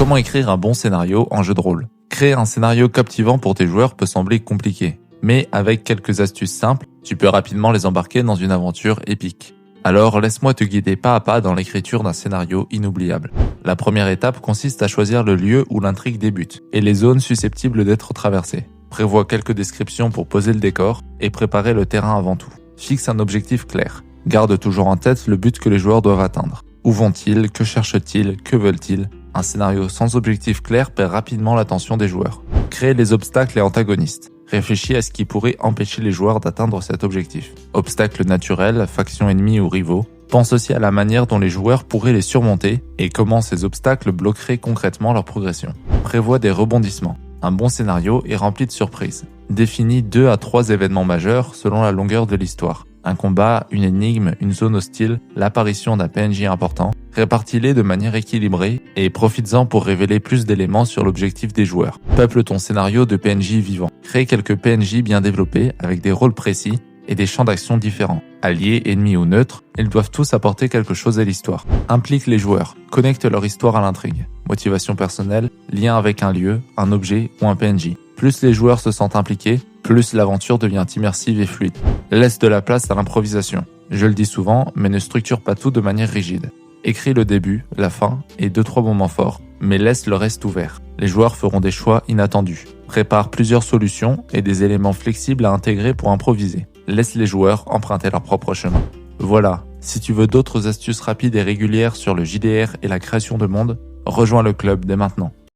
Comment écrire un bon scénario en jeu de rôle? Créer un scénario captivant pour tes joueurs peut sembler compliqué, mais avec quelques astuces simples, tu peux rapidement les embarquer dans une aventure épique. Alors laisse-moi te guider pas à pas dans l'écriture d'un scénario inoubliable. La première étape consiste à choisir le lieu où l'intrigue débute et les zones susceptibles d'être traversées. Prévois quelques descriptions pour poser le décor et préparer le terrain avant tout. Fixe un objectif clair. Garde toujours en tête le but que les joueurs doivent atteindre. Où vont-ils? Que cherchent-ils? Que veulent-ils? Un scénario sans objectif clair perd rapidement l'attention des joueurs. Crée les obstacles et antagonistes. Réfléchis à ce qui pourrait empêcher les joueurs d'atteindre cet objectif. Obstacles naturels, factions ennemies ou rivaux. Pense aussi à la manière dont les joueurs pourraient les surmonter et comment ces obstacles bloqueraient concrètement leur progression. Prévois des rebondissements. Un bon scénario est rempli de surprises. Définis 2 à 3 événements majeurs selon la longueur de l'histoire. Un combat, une énigme, une zone hostile, l'apparition d'un PNJ important. Répartis-les de manière équilibrée et profites-en pour révéler plus d'éléments sur l'objectif des joueurs. Peuple ton scénario de PNJ vivants. Crée quelques PNJ bien développés avec des rôles précis et des champs d'action différents. Alliés, ennemis ou neutres, ils doivent tous apporter quelque chose à l'histoire. Implique les joueurs. Connecte leur histoire à l'intrigue. Motivation personnelle, lien avec un lieu, un objet ou un PNJ. Plus les joueurs se sentent impliqués, plus l'aventure devient immersive et fluide. Laisse de la place à l'improvisation. Je le dis souvent, mais ne structure pas tout de manière rigide. Écris le début, la fin et 2-3 moments forts, mais laisse le reste ouvert. Les joueurs feront des choix inattendus. Prépare plusieurs solutions et des éléments flexibles à intégrer pour improviser. Laisse les joueurs emprunter leur propre chemin. Voilà, si tu veux d'autres astuces rapides et régulières sur le JDR et la création de monde, rejoins le club dès maintenant.